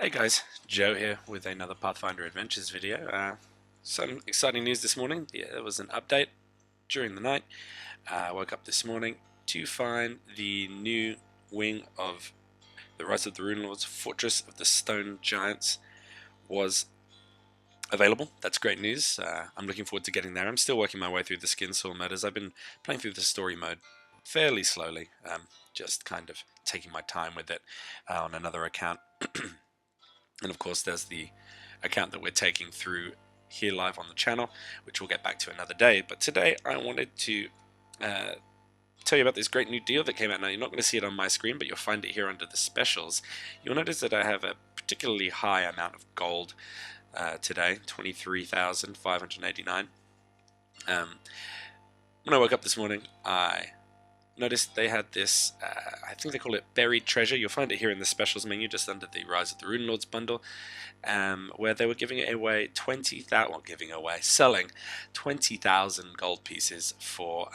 Hey guys, Joe here with another Pathfinder Adventures video. Some exciting news this morning. There was an update during the night. I woke up this morning to find the new wing of the Rise of the Rune Lords, Fortress of the Stone Giants, was available. That's great news. I'm looking forward to getting there. I'm still working my way through the skin soil mode as I've been playing through the story mode fairly slowly, just kind of taking my time with it on another account. And of course there's the account that we're taking through here live on the channel, which we'll get back to another day. But today I wanted to tell you about this great new deal that came out. Now you're not going to see it on my screen, but you'll find it here under the specials. You'll notice that I have a particularly high amount of gold today, 23,589. When I woke up this morning, I noticed they had this, I think they call it buried treasure. You'll find it here in the specials menu, just under the Rise of the Rune Lords bundle, where they were giving away selling 20,000 gold pieces for,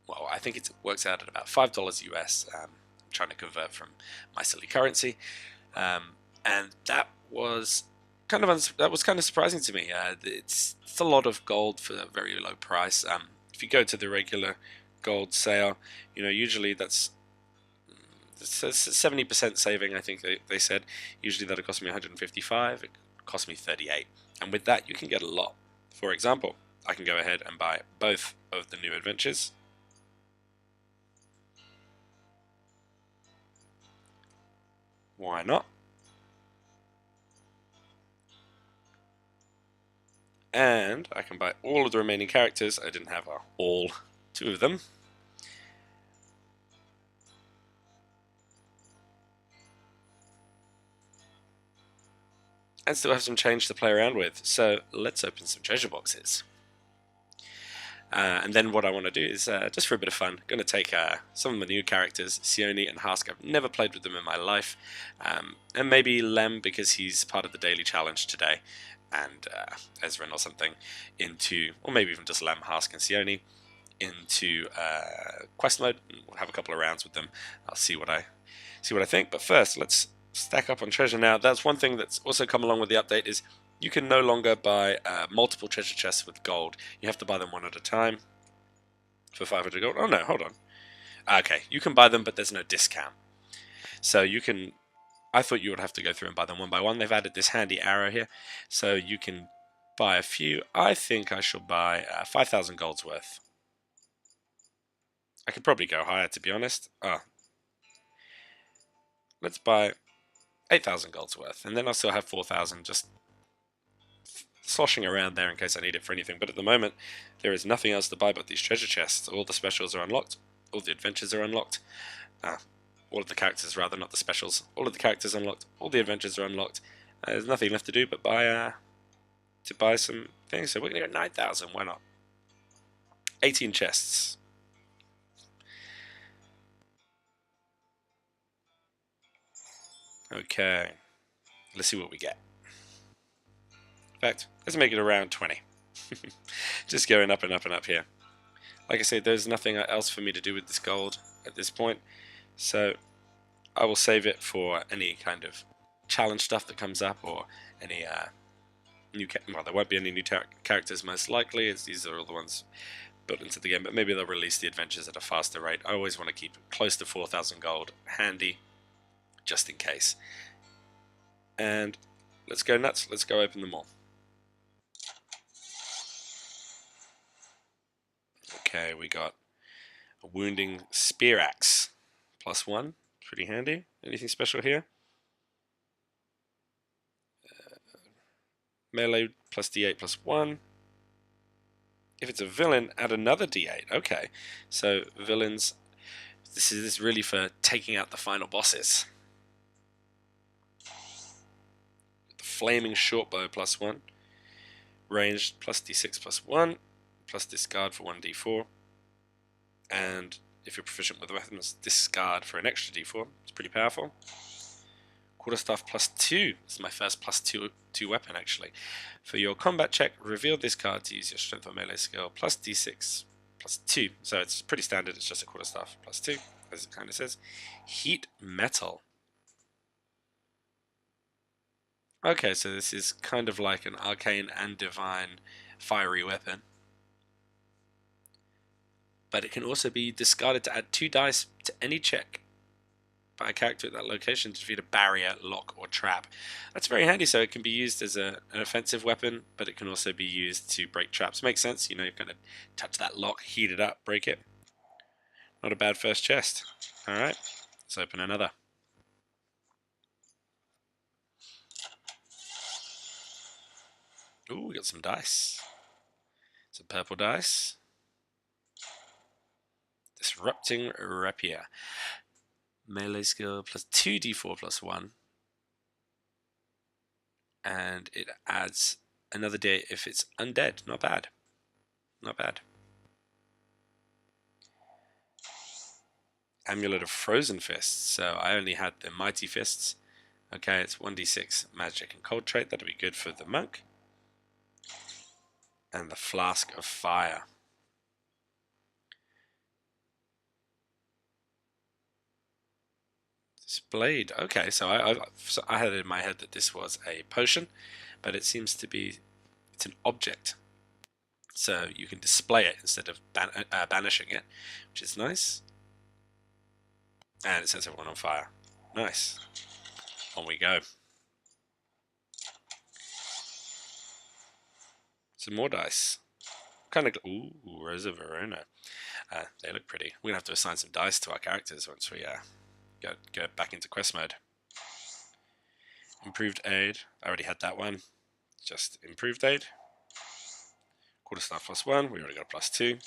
well, I think it works out at about $5 US. I'm trying to convert from my silly currency, and that was kind of surprising to me. It's a lot of gold for a very low price. If you go to the regular gold sale, you know, usually that's 70% saving. I think they said usually that'll cost me 155. It cost me 38, and with that you can get a lot. For example, I can go ahead and buy both of the new adventures. Why not? And I can buy all of the remaining characters. I didn't have all 2 of them. And still have some change to play around with. So let's open some treasure boxes. And then what I want to do is, just for a bit of fun, going to take some of my new characters, Sione and Hask. I've never played with them in my life. And maybe Lem, because he's part of the daily challenge today. And Ezrin or something into, or maybe even just Lem, Hask and Sione into quest mode. We'll have a couple of rounds with them. I'll see what I think. But first, let's stack up on treasure. Now, that's one thing that's also come along with the update, is you can no longer buy multiple treasure chests with gold. You have to buy them one at a time for 500 gold. Oh no, hold on. Okay, you can buy them, but there's no discount. So you can, I thought you would have to go through and buy them one by one. They've added this handy arrow here, so you can buy a few. I think I shall buy 5,000 gold's worth. I could probably go higher, to be honest. Let's buy 8,000 gold's worth, and then I'll still have 4,000 just sloshing around there in case I need it for anything. But at the moment, there is nothing else to buy but these treasure chests. All the specials are unlocked. All the adventures are unlocked. All of the characters, rather, not the specials. All of the characters unlocked. All the adventures are unlocked. There's nothing left to do but buy some things. So we're going to go 9,000. Why not? 18 chests. Okay. Let's see what we get. In fact, let's make it around 20. Just going up and up and up here. Like I said, there's nothing else for me to do with this gold at this point. So I will save it for any kind of challenge stuff that comes up, or any well, there won't be any new characters most likely, as these are all the ones built into the game, but maybe they'll release the adventures at a faster rate. I always want to keep close to 4,000 gold handy, just in case. And let's go nuts, let's go open them all. Okay, we got a wounding spear axe. +1, pretty handy. Anything special here? Melee plus D8 +1. If it's a villain, add another D8. Okay, so villains, this is really for taking out the final bosses. The flaming shortbow +1. Ranged plus D6 +1. Plus discard for 1d4. And if you're proficient with weapons, discard for an extra d4. It's pretty powerful. Quarterstaff +2. This is my first +2 weapon, actually. For your combat check, reveal this card to use your strength or melee skill. Plus d6 +2. So it's pretty standard. It's just a quarterstaff +2, as it kind of says. Heat metal. Okay, so this is kind of like an arcane and divine fiery weapon. But it can also be discarded to add 2 dice to any check by a character at that location to defeat a barrier, lock, or trap. That's very handy, so it can be used as an offensive weapon, but it can also be used to break traps. Makes sense, you know, you're going to touch that lock, heat it up, break it. Not a bad first chest. Alright, let's open another. Ooh, we got some dice. Some purple dice. Disrupting Rapier. Melee skill plus 2d4 plus 1. And it adds another day if it's undead. Not bad. Not bad. Amulet of Frozen Fists. So I only had the Mighty Fists. Okay, it's 1d6 magic and cold trait. That'll be good for the monk. And the Flask of Fire. Displayed. Okay, so I had it in my head that this was a potion, but it seems to be, it's an object. So you can display it instead of banishing it, which is nice. And it sets everyone on fire. Nice. On we go. Some more dice. Kind of. Ooh, Rosa Verona. They look pretty. We're gonna have to assign some dice to our characters once we go back into quest mode. Improved aid. I already had that one. Just improved aid. Quarterstaff plus 1. We already got a plus 2.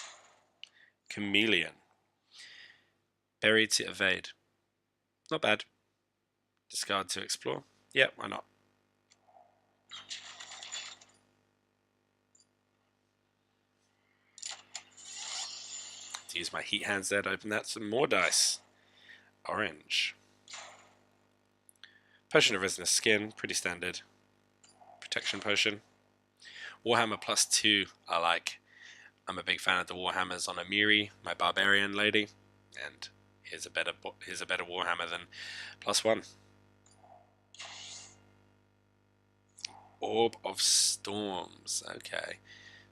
Chameleon. Berry to evade. Not bad. Discard to explore. Yeah, why not? To use my heat hands there to open that. Some more dice. Orange. Potion of Resinous Skin. Pretty standard. Protection potion. Warhammer plus 2. I like. I'm a big fan of the Warhammers on Amiri, my barbarian lady. And here's a better Warhammer than plus 1. Orb of Storms. Okay.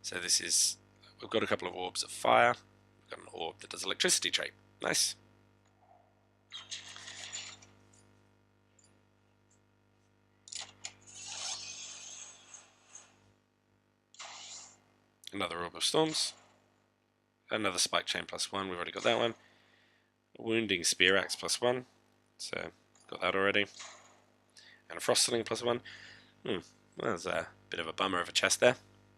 So this is, we've got a couple of orbs of fire. We've got an orb that does electricity trait. Nice. Another Orb of Storms. Another Spike Chain plus 1. We've already got that one. Wounding Spear Axe plus 1. So, got that already. And a Frost Sling plus 1. Well, that's a bit of a bummer of a chest there.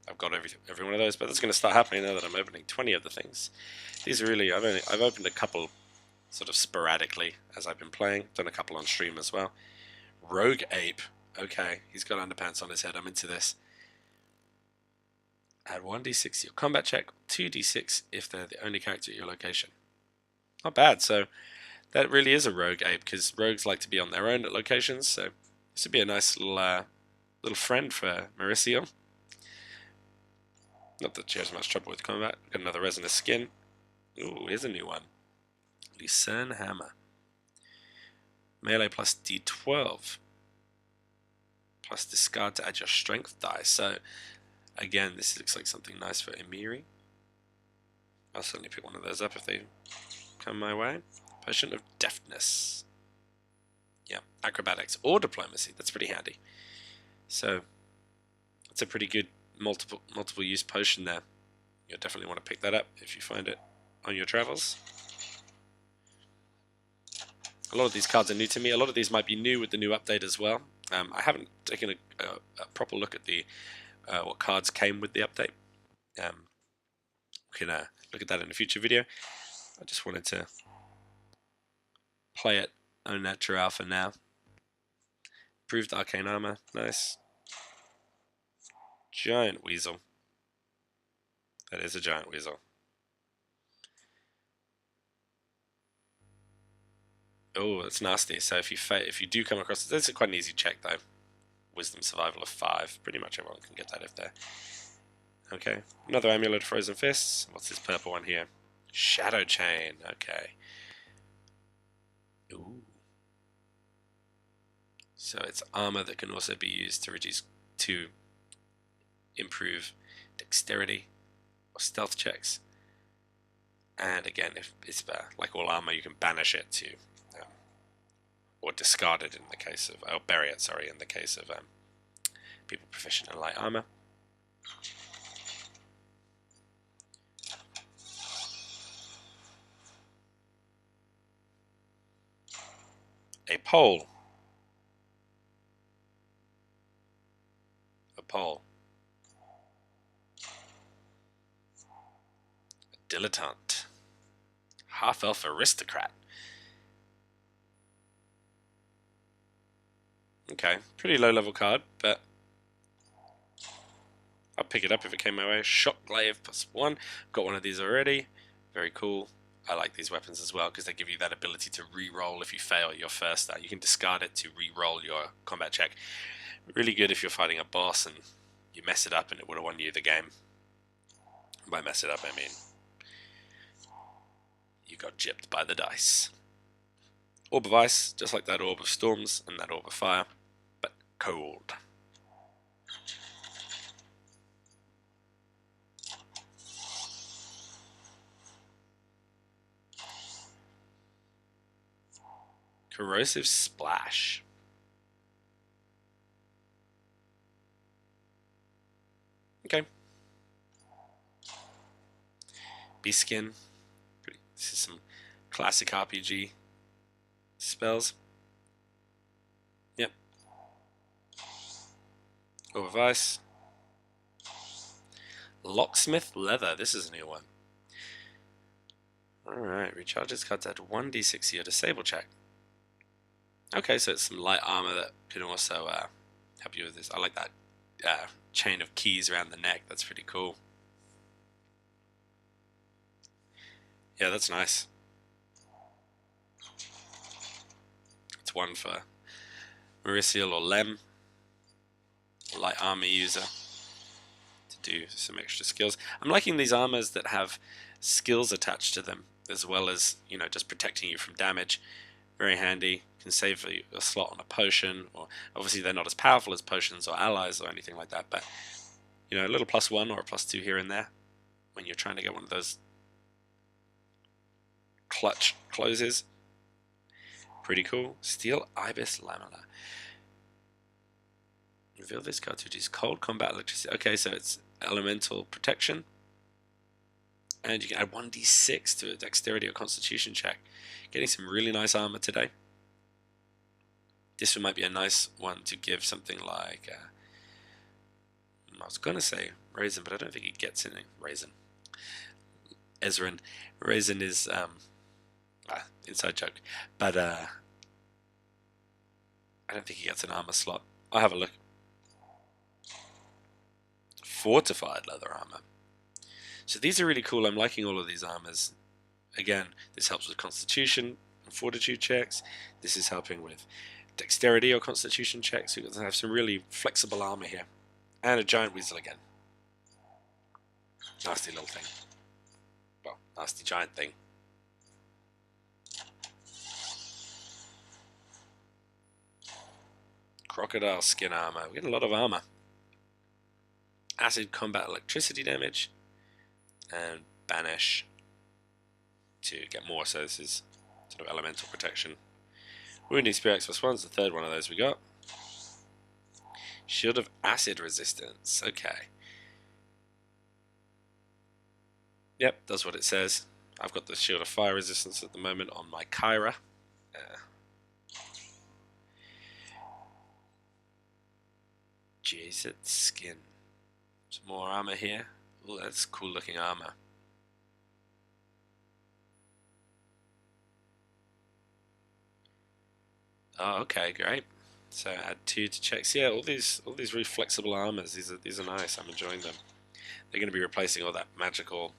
I've got every one of those, but that's going to start happening now that I'm opening 20 of the things. These are really, I've opened a couple sort of sporadically as I've been playing. Done a couple on stream as well. Rogue Ape. Okay, he's got underpants on his head. I'm into this. Add 1d6 to your combat check, 2d6 if they're the only character at your location. Not bad, so that really is a rogue ape, because rogues like to be on their own at locations, so this would be a nice little friend for Mauricio. Not that she has much trouble with combat. Got another resinous skin. Ooh, here's a new one. Lucerne Hammer. Melee plus d12. Plus discard to add your strength die, so again, this looks like something nice for Amiri. I'll certainly pick one of those up if they come my way. Potion of Deftness. Yeah, acrobatics or diplomacy. That's pretty handy. So, it's a pretty good multiple use potion there. You'll definitely want to pick that up if you find it on your travels. A lot of these cards are new to me. A lot of these might be new with the new update as well. I haven't taken a proper look at the what cards came with the update. We can look at that in a future video. I just wanted to play it au naturel for now. Improved arcane armor, nice. Giant weasel. That is a giant weasel. Oh, that's nasty. So if you do come across this, is quite an easy check though. Wisdom survival of 5. Pretty much everyone can get that if they're okay. Another amulet of frozen fists. What's this purple one here? Shadow chain. Okay. Ooh. So it's armor that can also be used to improve dexterity or stealth checks. And again, if it's like all armor, you can banish it to, or discard it in the case of, or bury it, sorry, in the case of people proficient in light armor. A pole. A pole. A dilettante. Half-elf aristocrat. Okay, pretty low-level card, but I'll pick it up if it came my way. Shock glaive +1. Got one of these already. Very cool. I like these weapons as well because they give you that ability to re-roll if you fail your first. You can discard it to re-roll your combat check. Really good if you're fighting a boss and you mess it up and it would have won you the game. By mess it up, I mean you got gypped by the dice. Orb of ice, just like that orb of storms and that orb of fire, but cold. Corrosive splash. Okay. Beast skin. This is some classic RPG spells. Yep. Orb of ice. Locksmith leather. This is a new one. Alright, recharges cards at 1d6 your disable check. Okay, so it's some light armor that can also help you with this. I like that chain of keys around the neck. That's pretty cool. Yeah, that's nice. It's one for Marisial or Lem, a light armor user, to do some extra skills. I'm liking these armors that have skills attached to them, as well as, you know, just protecting you from damage. Very handy. Can save a slot on a potion, or obviously they're not as powerful as potions or allies or anything like that, but you know, a little +1 or a +2 here and there when you're trying to get one of those clutch closes. Pretty cool. Steel IBIS LAMELLAR. Reveal this card to reduce cold combat electricity. Okay, so it's elemental protection. And you can add 1d6 to a dexterity or constitution check. Getting some really nice armor today. This one might be a nice one to give something like, I was going to say Raisin, but I don't think he gets any Raisin. Ezran. Raisin is, inside joke. But I don't think he gets an armor slot. I'll have a look. Fortified leather armor. So these are really cool. I'm liking all of these armors. Again, this helps with constitution and fortitude checks. This is helping with dexterity or constitution checks. You're going to have some really flexible armor here. And a giant weasel again. Nasty little thing. Well, nasty giant thing. Crocodile skin armor. We're getting a lot of armor. Acid combat electricity damage. And banish to get more, so this is sort of elemental protection. Wounding Spirit +1 is the third one of those we got. Shield of acid resistance, okay. Yep, does what it says. I've got the shield of fire resistance at the moment on my Kyra. DJEZET skin. Some more armor here. Oh, that's cool looking armor. Oh, okay, great. So add 2 to checks. Yeah, all these really flexible armors. These are nice. I'm enjoying them. They're going to be replacing all that magical,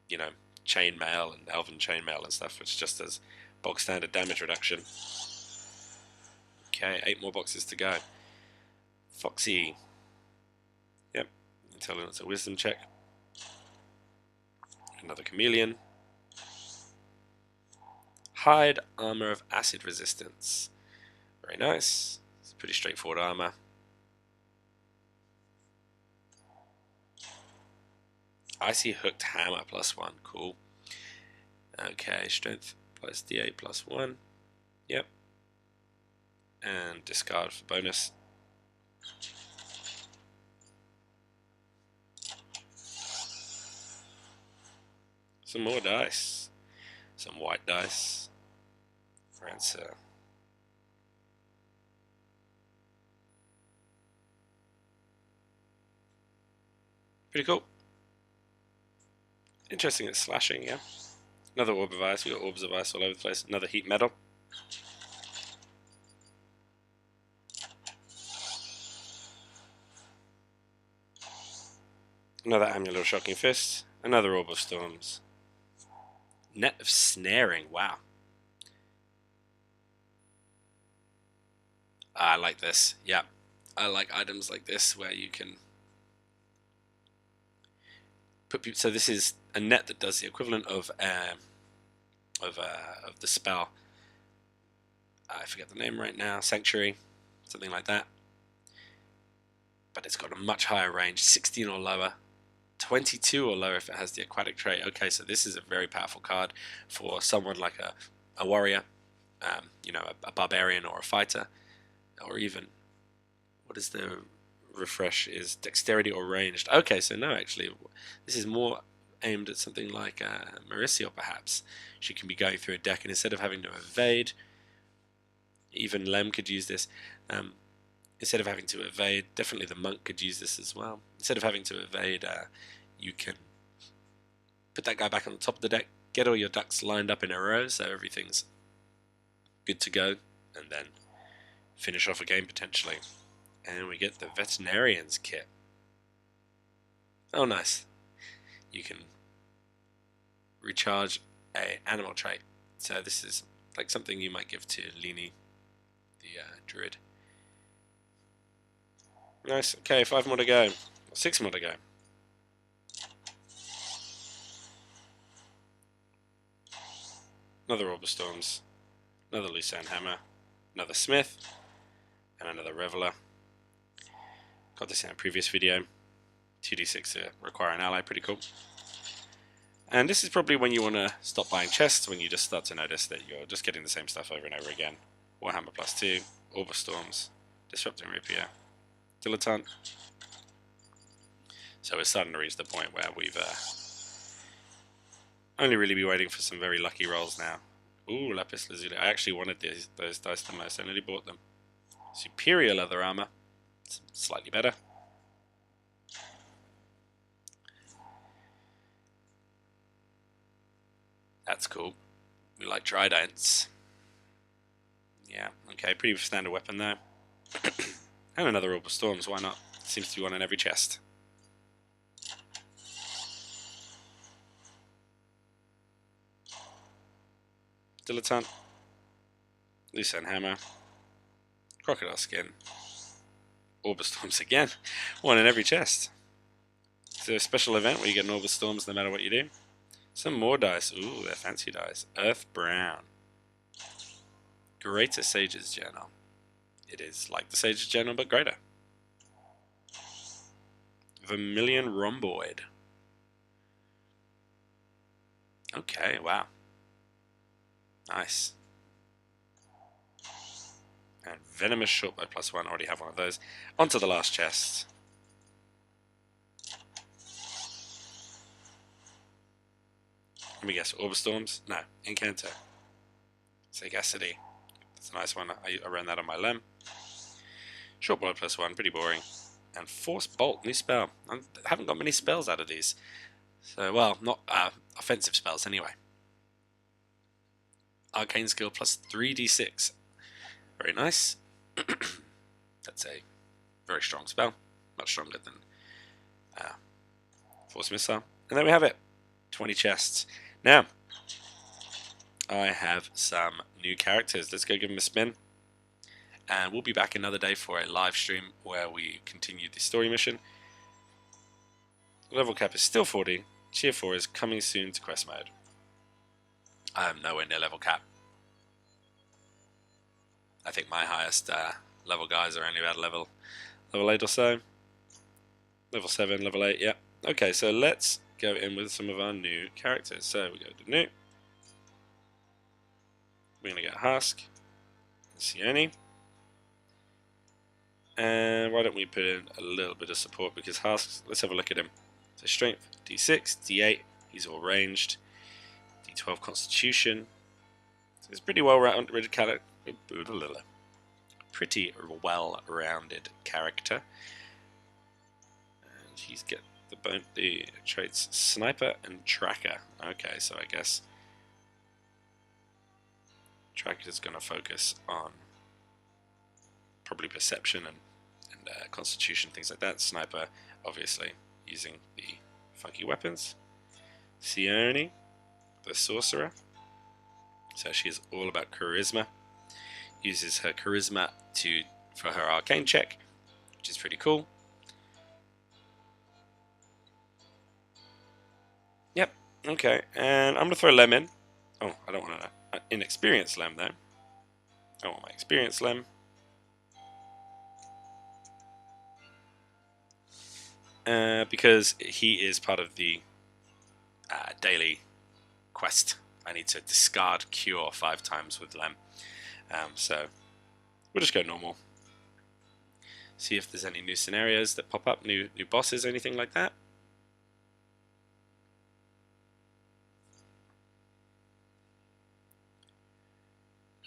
you know, chainmail and elven chainmail and stuff, which just does bog standard damage reduction. Okay, 8 more boxes to go. Foxy. Yep. Intelligence and wisdom check. Another chameleon. Hide, armor of acid resistance. Very nice. It's pretty straightforward armor. Icy hooked hammer +1. Cool. Okay, strength plus D8 +1. Yep. And discard for bonus. Some more dice. Some white dice. For answer. Pretty cool. Interesting, it's slashing, yeah. Another orb of ice. We got orbs of ice all over the place. Another heat metal. Another amulet of shocking fist. Another orb of storms. Net of snaring. Wow. I like this. Yeah. I like items like this where you can put people. So this is a net that does the equivalent of the spell. I forget the name right now. Sanctuary, something like that. But it's got a much higher range, 16 or lower, 22 or lower if it has the aquatic trait. Okay, so this is a very powerful card for someone like a warrior, you know, a barbarian or a fighter, or even, what is the refresh, is dexterity or ranged. Okay, so no, actually, this is more aimed at something like Mauricio, perhaps. She can be going through a deck, and instead of having to evade, even Lem could use this. Instead of having to evade, definitely the monk could use this as well. Instead of having to evade, you can put that guy back on the top of the deck, get all your ducks lined up in a row so everything's good to go, and then finish off a game potentially. And we get the Veterinarian's kit. Oh, nice. You can recharge a animal trait. So this is like something you might give to Lini, the druid. Nice. Okay, 5 more to go. 6 more to go. Another Orb of Storms. Another Lucerne Hammer. Another Smith. And another Reveler. Got this in a previous video. 2d6 to require an ally. Pretty cool. And this is probably when you want to stop buying chests, when you just start to notice that you're just getting the same stuff over and over again. Warhammer +2. Orb of Storms. Disrupting Rapier. Dilettante. So we're starting to reach the point where we've only really be waiting for some very lucky rolls now. Ooh, Lapis Lazuli. I actually wanted those dice the most. I nearly bought them. Superior leather armor. It's slightly better. That's cool. We like tridents. Yeah, okay, pretty standard weapon there. And another Orb of Storms, why not? Seems to be one in every chest. Dilettante. Lucerne Hammer. Crocodile Skin. Orb of Storms again. One in every chest. Is there a special event where you get an Orb of Storms no matter what you do? Some more dice. Ooh, they're fancy dice. Earth Brown. Greater Sage's Journal. It is like the Sage's Journal, but greater. Vermilion Rhomboid. Okay, wow. Nice. And Venomous Shortbow +1. Already have one of those. On to the last chest. Let me guess. Orb of Storms? No. Enchanter. Sagacity. That's a nice one. I ran that on my Lem. Shortbow +1. Pretty boring. And Force Bolt. New spell. I haven't got many spells out of these. So, well, not offensive spells anyway. Arcane skill +3d6. Very nice. That's a very strong spell. Much stronger than Force Missile. And there we have it. 20 chests. Now, I have some new characters. Let's go give them a spin. And we'll be back another day for a live stream where we continue the story mission. Level cap is still 40. Tier 4 is coming soon to quest mode. I am nowhere near level cap. I think my highest level guys are only about level 8 or so. Level 7, level 8, yeah. Okay, so let's go in with some of our new characters. So we go to new. We're going to get Husk, Sione. And why don't we put in a little bit of support, because Husk, let's have a look at him. So strength, D6, D8, he's all ranged. D12 constitution. So he's pretty well-rounded character. Pretty well-rounded character. And he's got the traits sniper and tracker. Okay, so I guess tracker is going to focus on probably perception and constitution, things like that. Sniper, obviously, using the funky weapons. Sione, the sorcerer. So she is all about charisma. Uses her charisma for her arcane check, which is pretty cool. Yep, okay, and I'm going to throw Lem in. Oh, I don't want an inexperienced Lem, though. I want my experienced Lem. Because he is part of the daily quest. I need to discard Cure 5 times with Lem. So we'll just go normal. See if there's any new scenarios that pop up, new bosses, anything like that.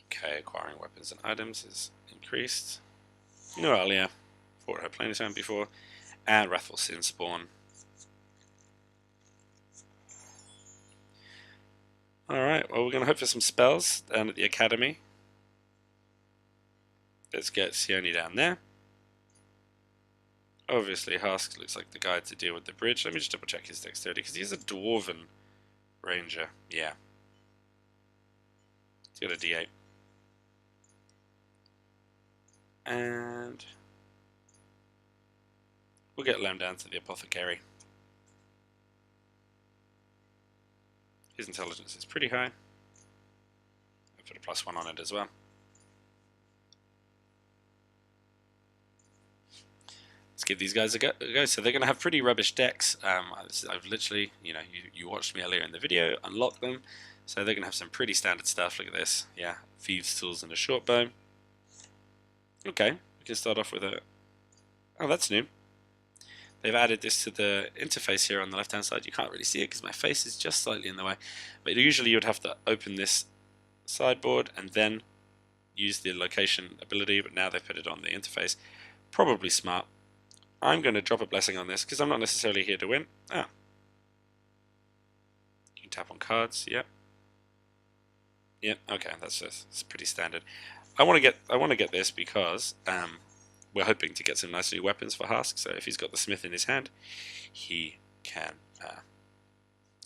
Okay, acquiring weapons and items is increased. Noelia, fought her playing time before. And Wrathful Sin Spawn. Alright, well, we're going to hope for some spells down at the academy. Let's get Sione down there. Obviously, Husk looks like the guy to deal with the bridge. Let me just double check his dexterity, because he's a dwarven ranger. Yeah. He's got a D8. And we'll get Lem down to the apothecary. His intelligence is pretty high. I'll put a +1 on it as well. Let's give these guys a go. So they're going to have pretty rubbish decks. I've literally, you watched me earlier in the video, unlock them. So they're going to have some pretty standard stuff. Look at this. Yeah, Thieves' Tools and a shortbow. Okay, we can start off with a... Oh, that's new. They've added this to the interface here on the left-hand side. You can't really see it because my face is just slightly in the way. But usually you would have to open this sideboard and then use the location ability, but now they've put it on the interface. Probably smart. I'm going to drop a blessing on this because I'm not necessarily here to win. Ah. You can tap on cards, yep. Yep, okay, that's pretty standard. I want to get this because we're hoping to get some nice new weapons for Husk, so if he's got the Smith in his hand, he can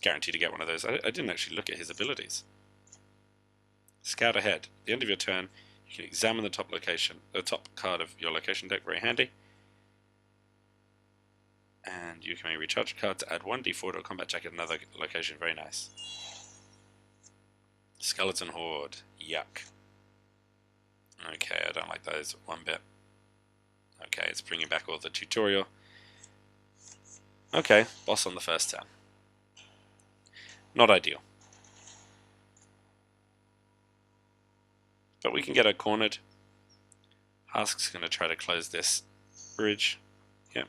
guarantee to get one of those. I didn't actually look at his abilities. Scout ahead. At the end of your turn, you can examine the top card of your location deck, very handy. And you can recharge a card to add 1d4 to a combat check at another location, very nice. Skeleton Horde, yuck. Okay, I don't like those one bit. Okay, it's bringing back all the tutorial. Okay, boss on the first turn. Not ideal. But we can get her cornered. Husk's going to try to close this bridge. Yep.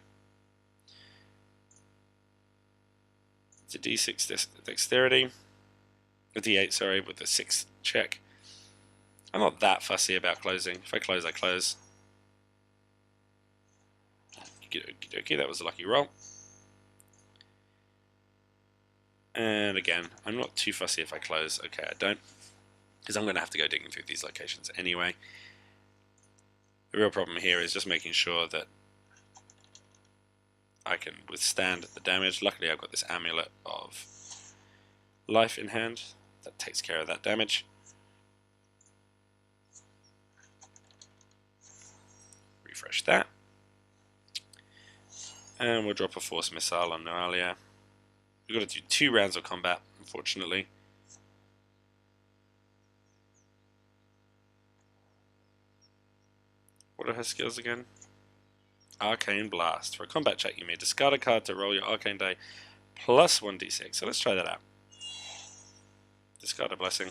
It's a D6 dexterity. A D8, sorry, with the 6th check. I'm not that fussy about closing. If I close, I close. Okay, that was a lucky roll. And again, I'm not too fussy if I close. Okay, I don't. Because I'm going to have to go digging through these locations anyway. The real problem here is just making sure that I can withstand the damage. Luckily, I've got this amulet of life in hand that takes care of that damage. Refresh that. And we'll drop a force missile on Noelia. We've got to do 2 rounds of combat, unfortunately. What are her skills again? Arcane Blast. For a combat check, you may discard a card to roll your Arcane die plus 1d6. So let's try that out. Discard a blessing.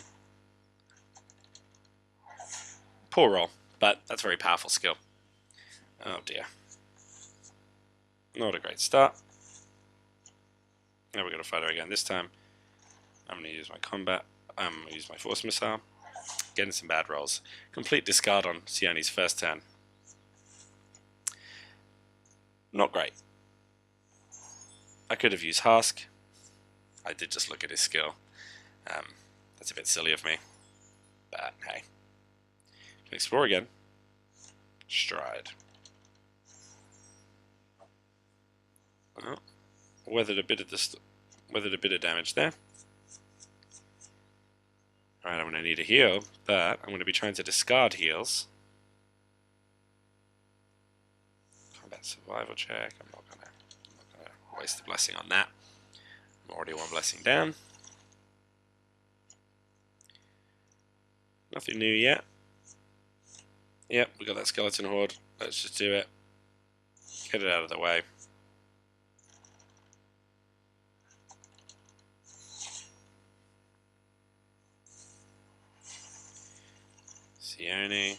Poor roll, but that's a very powerful skill. Oh dear. Not a great start. Now we're going to fight her again. This time, I'm going to use my combat. I'm going to use my force missile. Getting some bad rolls. Complete discard on Sione's first turn. Not great. I could have used Hask. I did just look at his skill. That's a bit silly of me. But hey. Can explore again. Stride. Well, weathered a bit of damage there. Alright, I'm going to need a heal, but I'm going to be trying to discard heals. Combat survival check. I'm not going to waste a blessing on that. I'm already one blessing down. Nothing new yet. Yep, we got that skeleton horde. Let's just do it. Get it out of the way. Sione.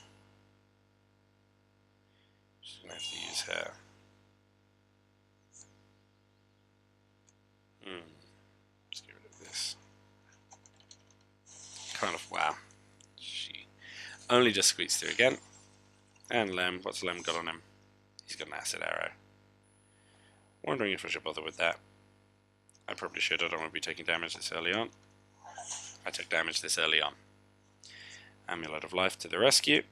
Just gonna have to use her. Let's get rid of this. Kind of wow. She only just squeaks through again. And Lem, what's Lem got on him? He's got an acid arrow. Wondering if I should bother with that. I probably should. I don't want to be taking damage this early on. I took damage this early on. Amulet of Life to the rescue.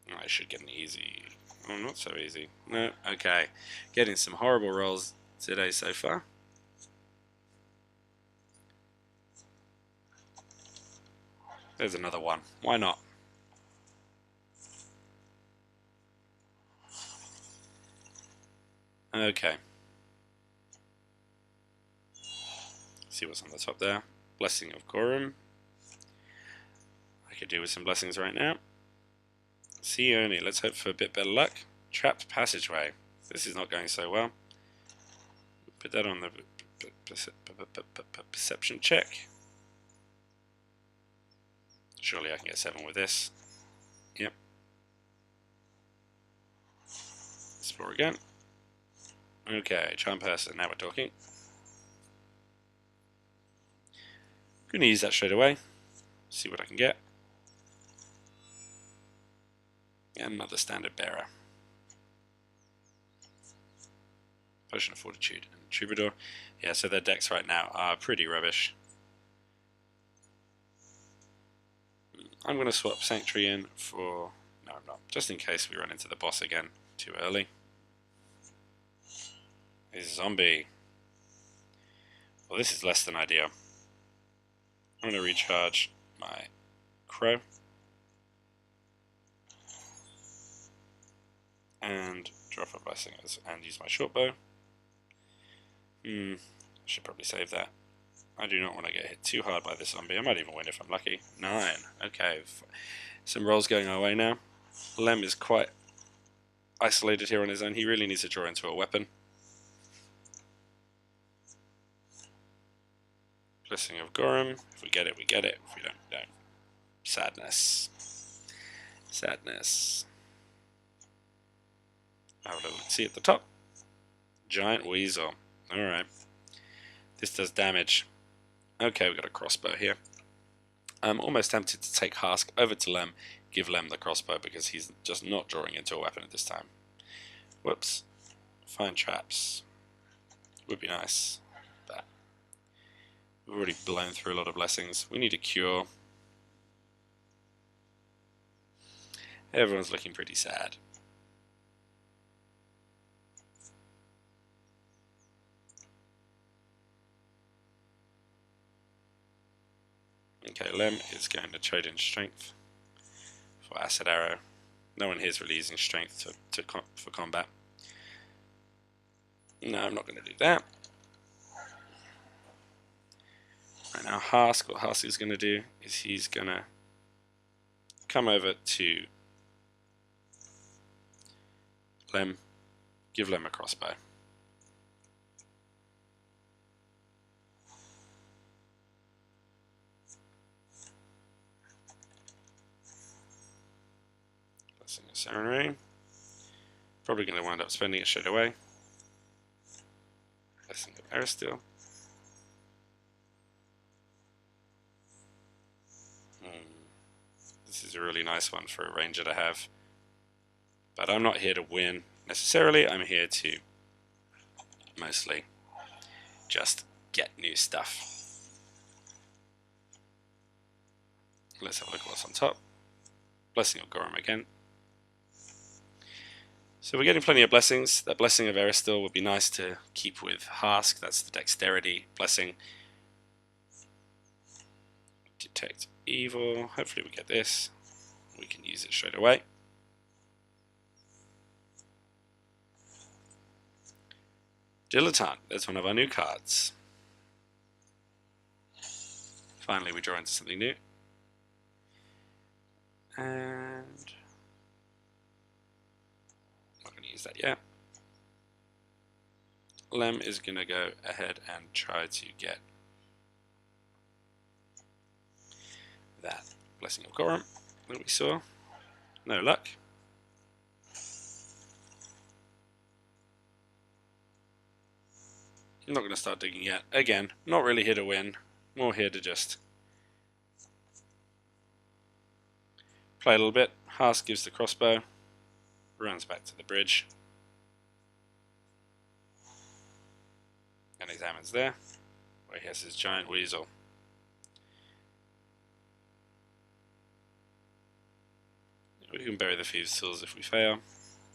I should get an easy... Oh, not so easy. No, okay. Getting some horrible rolls today so far. There's another one. Why not? Okay. See what's on the top there. Blessing of Gorum. I could do with some blessings right now. Sione, let's hope for a bit better luck. Trapped passageway. This is not going so well. Put that on the perception check. Surely I can get 7 with this. Yep. Explore again. Okay, charm person, now we're talking. Gonna use that straight away. See what I can get. And another standard bearer. Potion of Fortitude and Troubadour. Yeah, so their decks right now are pretty rubbish. I'm going to swap Sanctuary in for... No, I'm not. Just in case we run into the boss again too early. A zombie. Well, this is less than ideal. I'm going to recharge my crow. And drop a blessing and use my shortbow. I should probably save that. I do not want to get hit too hard by this zombie. I might even win if I'm lucky. 9. Okay. Some rolls going our way now. Lem is quite isolated here on his own. He really needs to draw into a weapon. Blessing of Gorum. If we get it, we get it. If we don't, we don't. Sadness. Sadness. Have a look. See at the top. Giant Weasel. Alright. This does damage. Okay, we've got a crossbow here. I'm almost tempted to take Hask over to Lem, give Lem the crossbow because he's just not drawing into a weapon at this time. Whoops. Find traps. Would be nice. But we've already blown through a lot of blessings. We need a cure. Everyone's looking pretty sad. Okay, Lem is going to trade in strength for acid arrow. No one here is really using strength for combat. No, I'm not going to do that. Right now, Hask, what Hask is going to do is he's going to come over to Lem, give Lem a crossbow. Blessing of Ceremony. Probably going to wind up spending it straight away. Blessing of Aristil. This is a really nice one for a ranger to have. But I'm not here to win necessarily, I'm here to mostly just get new stuff. Let's have a look at what's on top. Blessing of Gorum again. So we're getting plenty of blessings. That blessing of Aristil would be nice to keep with Hask. That's the dexterity blessing. Detect evil. Hopefully we get this. We can use it straight away. Dilettante. That's one of our new cards. Finally we draw into something new. And not going to use that yet. Lem is going to go ahead and try to get that Blessing of Gorum that we saw. No luck. I'm not going to start digging yet. Again, not really here to win. More here to just play a little bit. Hask gives the crossbow. Runs back to the bridge. And examines there, where he has his giant weasel. We can bury the thieves' tools if we fail.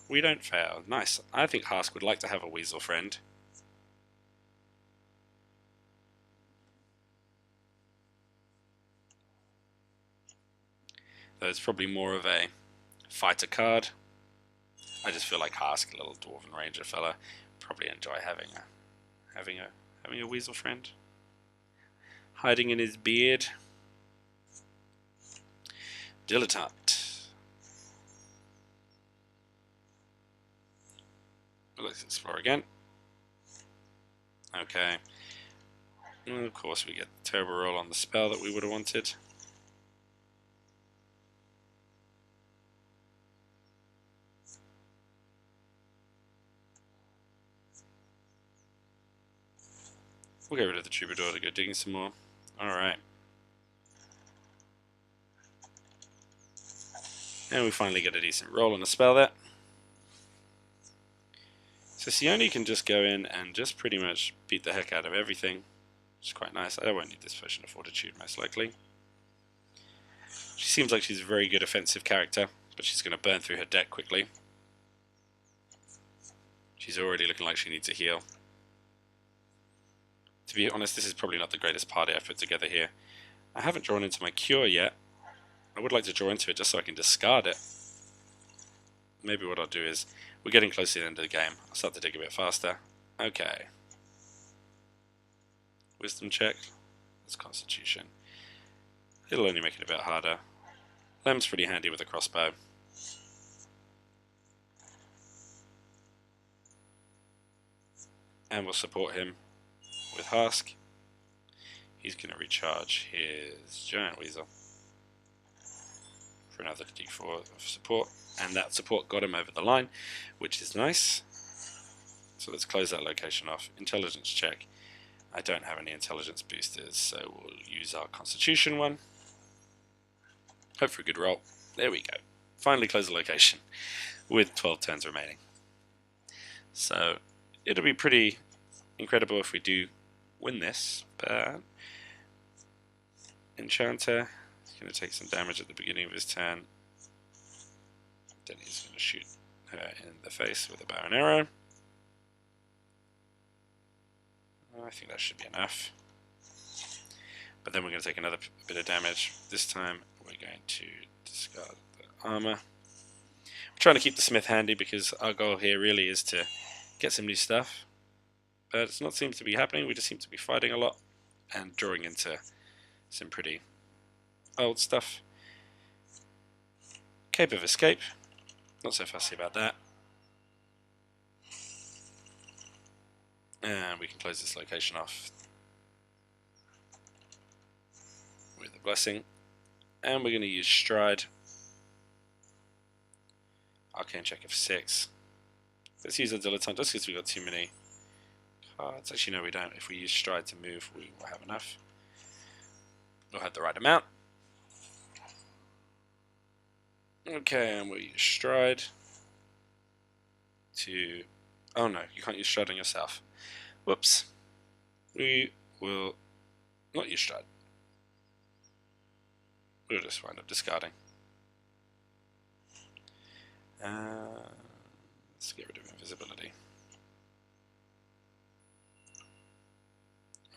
We don't fail. Nice. I think Hask would like to have a weasel friend. Though it's probably more of a fighter card. I just feel like Hask, a little dwarven ranger fella, probably enjoy having a weasel friend. Hiding in his beard. Dilettante. Let's explore again. Okay. And of course we get the turbo roll on the spell that we would have wanted. We'll get rid of the Troubadour to go digging some more. Alright. And we finally get a decent roll on a spell there. So Sione can just go in and just pretty much beat the heck out of everything, which is quite nice. I won't need this Potion of Fortitude most likely. She seems like she's a very good offensive character, but she's going to burn through her deck quickly. She's already looking like she needs a heal. To be honest, this is probably not the greatest party I've put together here. I haven't drawn into my cure yet. I would like to draw into it just so I can discard it. Maybe what I'll do is, we're getting close to the end of the game. I'll start to dig a bit faster. Okay. Wisdom check. That's Constitution. It'll only make it a bit harder. Lem's pretty handy with a crossbow. And we'll support him with Hask. He's going to recharge his giant weasel for another d4 of support, and that support got him over the line, which is nice. So let's close that location off. Intelligence check. I don't have any intelligence boosters, so we'll use our Constitution one. Hope for a good roll. There we go. Finally close the location with 12 turns remaining. So it'll be pretty incredible if we do win this, but Enchanter is going to take some damage at the beginning of his turn. Then he's going to shoot her in the face with a bow and arrow. I think that should be enough. But then we're going to take another bit of damage. This time we're going to discard the armor. We're trying to keep the smith handy because our goal here really is to get some new stuff. But it's not seems to be happening. We just seem to be fighting a lot and drawing into some pretty old stuff. Cape of Escape. Not so fussy about that. And we can close this location off with a blessing. And we're going to use Stride. Arcane check of 6. Let's use a dilettante just because we've got too many cards. Actually, no, we don't. If we use Stride to move, we will have enough. We'll have the right amount. Okay, and we'll use Stride to... Oh no, you can't use Stride on yourself. Whoops. We will not use Stride. We'll just wind up discarding. Let's get rid of invisibility.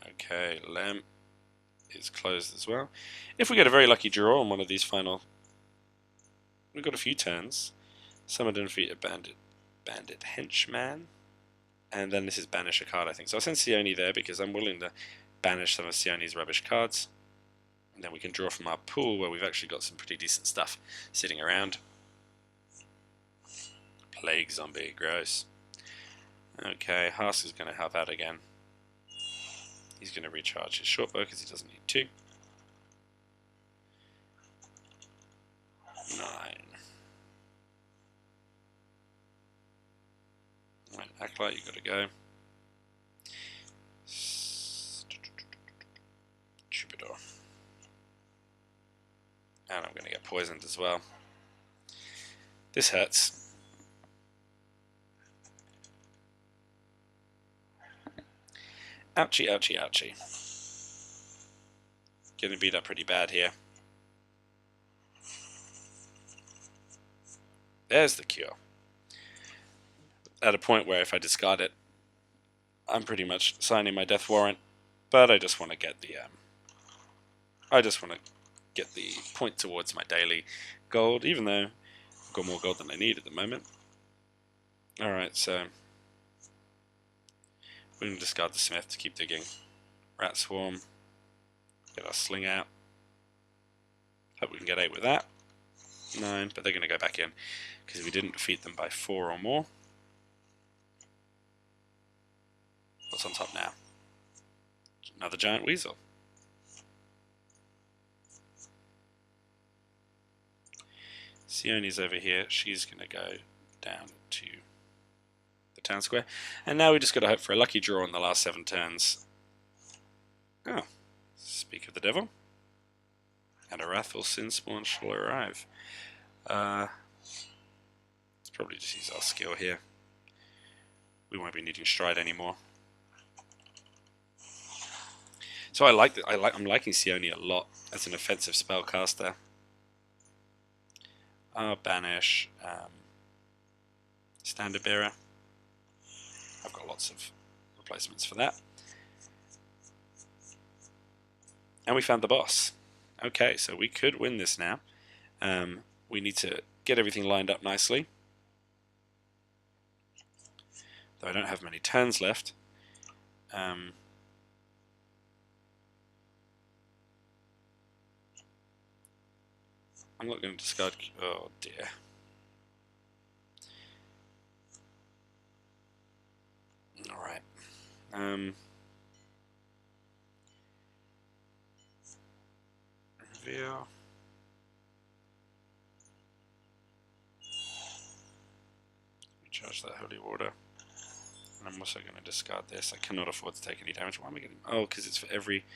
Okay, Lem is closed as well. If we get a very lucky draw on one of these final... We've got a few turns. Summon and defeat a bandit henchman. And then this is banish a card, I think. So I'll send Sione there because I'm willing to banish some of Sione's rubbish cards. And then we can draw from our pool where we've actually got some pretty decent stuff sitting around. Plague zombie, gross. Okay, Haas is going to help out again. He's going to recharge his short bow because he doesn't need 2. 9. Right, Acolyte, you got to go. Troubadour. And I'm going to get poisoned as well. This hurts. Ouchie, ouchie, ouchie. Getting beat up pretty bad here. There's the cure. At a point where if I discard it, I'm pretty much signing my death warrant. But I just want to get the point towards my daily gold, even though I've got more gold than I need at the moment. Alright, so we're going to discard the smith to keep digging. Rat swarm. Get our sling out. Hope we can get 8 with that. 9, but they're going to go back in because we didn't defeat them by 4 or more. What's on top now? Another giant weasel. Sione's over here. She's going to go down to the town square. And now we just got to hope for a lucky draw in the last 7 turns. Oh, speak of the devil. And a wrathful sin spawn shall arrive. Let's probably just use our skill here. We won't be needing Stride anymore. So I'm liking Sione a lot as an offensive spellcaster. Banish, Standard Bearer. I've got lots of replacements for that. And we found the boss. Okay, so we could win this now. We need to get everything lined up nicely. Though I don't have many turns left. I'm not going to discard... Oh dear. Alright. Reveal. Recharge that holy water. And I'm also going to discard this. I cannot afford to take any damage. Why am I getting... Oh, because it's for every...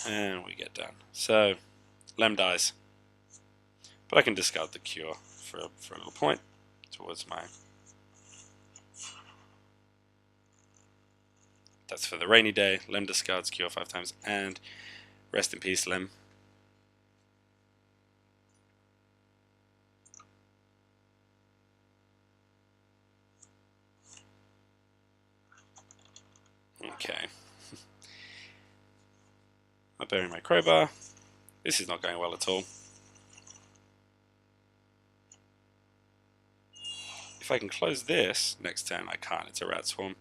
And we get done. So... Lem dies, but I can discard the cure for a little point towards my... That's for the rainy day. Lem discards cure 5 times, and rest in peace, Lem. Okay. I'll bury my crowbar. This is not going well at all. If I can close this next turn, I can't. It's a rat swarm.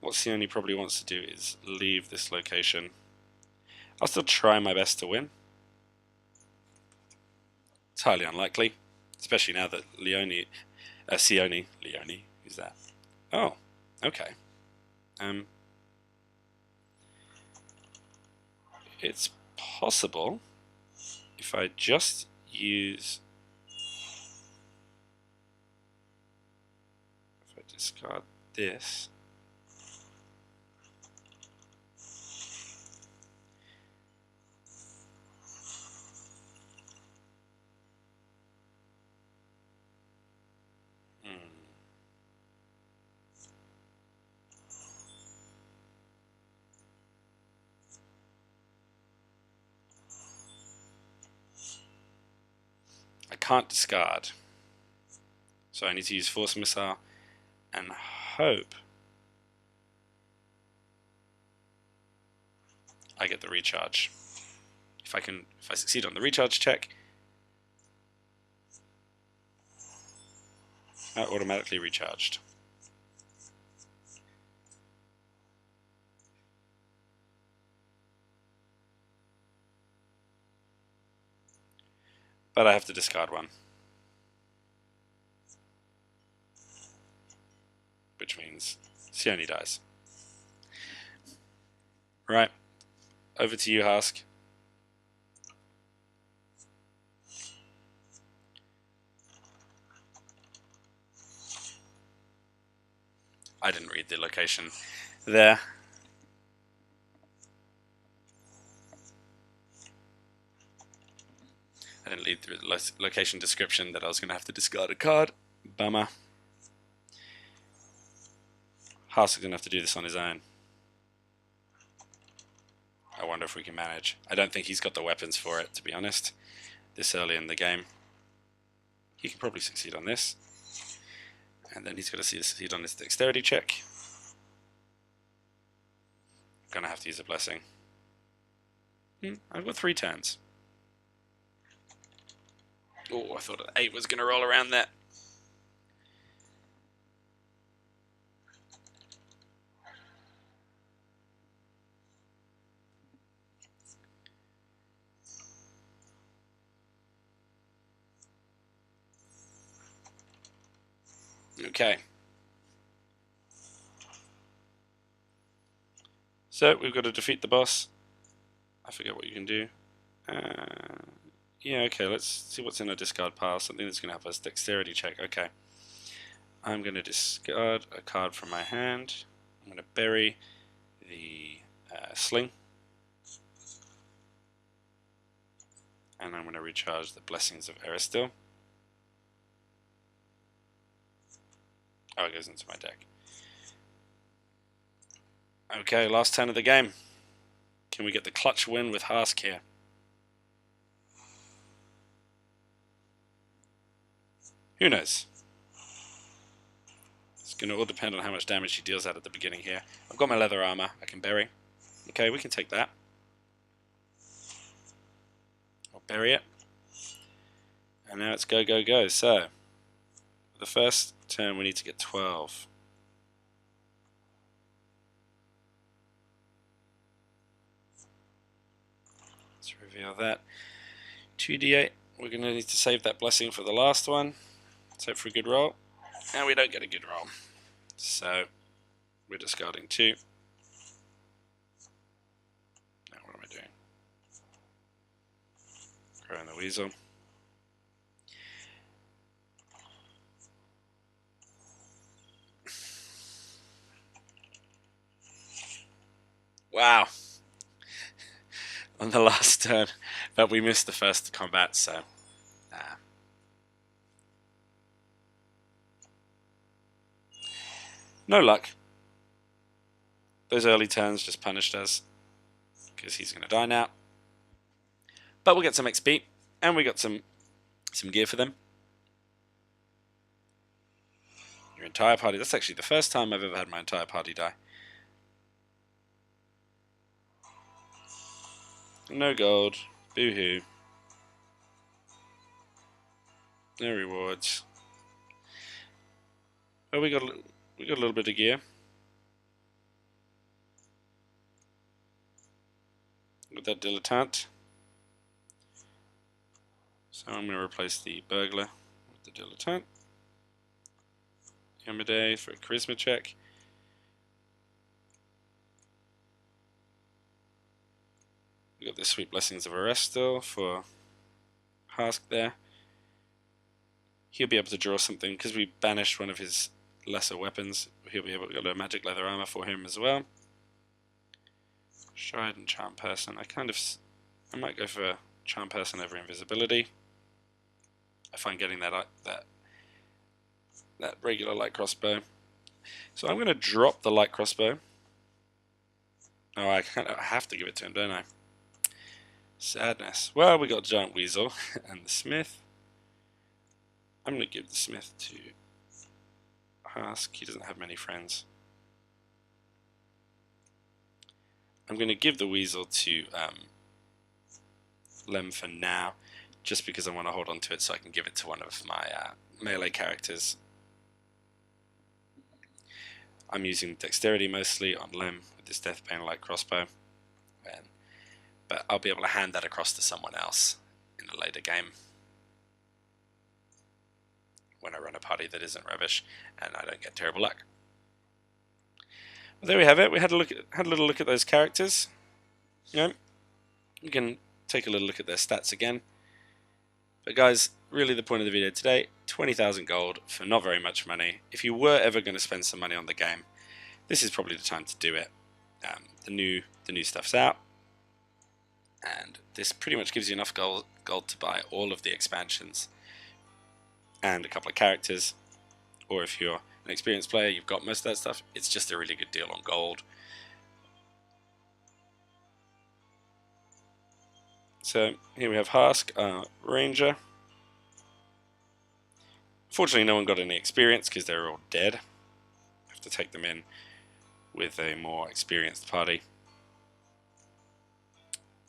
What Sione probably wants to do is leave this location. I'll still try my best to win. It's highly unlikely, especially now that Leone. Who's that? Oh, okay. It's possible if I just use... If I discard this... I can't discard, so I need to use Force Missile and hope I get the recharge. If I succeed on the recharge check, I automatically recharged. But I have to discard one, which means Sione dies. Right, over to you, Hask. I didn't read the location there. I didn't read the location description that I was going to have to discard a card. Bummer. Hask is going to have to do this on his own. I wonder if we can manage. I don't think he's got the weapons for it, to be honest, this early in the game. He can probably succeed on this. And then he's got to succeed on this dexterity check. I'm going to have to use a blessing. I've got 3 turns. Oh, I thought an 8 was going to roll around that. Okay. So we've got to defeat the boss. I forget what you can do. Yeah, okay, let's see what's in our discard pile. Something that's going to help us. Dexterity check. Okay. I'm going to discard a card from my hand. I'm going to bury the sling. And I'm going to recharge the Blessings of Eristil. Oh, it goes into my deck. Okay, last turn of the game. Can we get the clutch win with Hask here? Who knows? It's going to all depend on how much damage he deals out at the beginning here. I've got my leather armor I can bury. Okay, we can take that. I'll bury it. And now it's go, go, go. So, the first turn we need to get 12. Let's reveal that. 2d8. We're going to need to save that blessing for the last one. Let's hope for a good roll. And we don't get a good roll. So, we're discarding 2. Now what am I doing? Growing the weasel. Wow. On the last turn. But we missed the first combat, so... no luck. Those early turns just punished us. Because he's going to die now. But we'll get some XP. And we got some gear for them. Your entire party. That's actually the first time I've ever had my entire party die. No gold. Boo-hoo. No rewards. Oh, we got a little bit of gear. With that dilettante. So I'm going to replace the burglar with the dilettante. Yomade for a charisma check. We got the Sweet Blessings of Arrestal for Hask there. He'll be able to draw something because we banished one of his lesser weapons. He'll be able to get a magic leather armor for him as well. Stride and Charm Person. I might go for Charm Person over Invisibility. I find getting that regular light crossbow. So I'm going to drop the light crossbow. Oh, I have to give it to him, don't I? Sadness. Well, we got Giant Weasel and the Smith. I'm going to give the Smith to Hask. He doesn't have many friends. I'm going to give the Weasel to Lem for now, just because I want to hold on to it so I can give it to one of my melee characters. I'm using Dexterity mostly on Lem with this Deathbane light crossbow, but I'll be able to hand that across to someone else in a later game when I run a party that isn't rubbish and I don't get terrible luck. Well, there we have it. We had a little look at those characters. You can take a little look at their stats again. But guys, really the point of the video today, 20,000 gold for not very much money. If you were ever going to spend some money on the game, this is probably the time to do it. The new stuff's out, and this pretty much gives you enough gold to buy all of the expansions and a couple of characters. Or if you're an experienced player, you've got most of that stuff. It's just a really good deal on gold. So here we have Hask, Ranger. Fortunately, no one got any experience because they're all dead. I have to take them in with a more experienced party.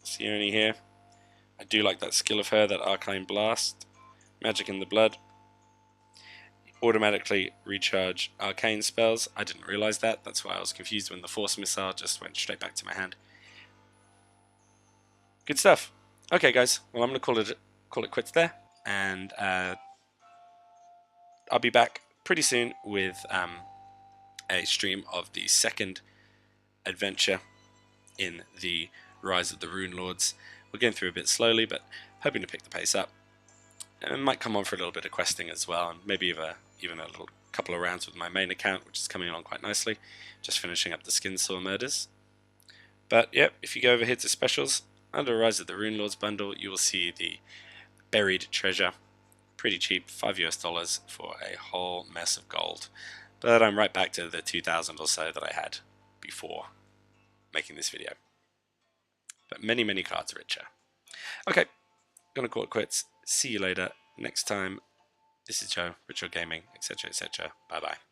Sione here. I do like that skill of her, that Arcane Blast. Magic in the Blood. Automatically recharge arcane spells. I didn't realize that. That's why I was confused when the Force Missile just went straight back to my hand. Good stuff. Okay, guys. Well, I'm going to call it quits there, and I'll be back pretty soon with a stream of the second adventure in the Rise of the Rune Lords. We're going through a bit slowly, but hoping to pick the pace up. And it might come on for a little bit of questing as well, and maybe even a little couple of rounds with my main account, which is coming along quite nicely. Just finishing up the Skinsaw murders. But yeah, if you go over here to specials, under Rise of the Rune Lords bundle, you will see the buried treasure. Pretty cheap, $5 US for a whole mess of gold. But I'm right back to the 2,000 or so that I had before making this video. But many, many cards richer. Okay, gonna call it quits. See you later next time. This is Joe, Ritual Gaming, etc., etc. Bye bye.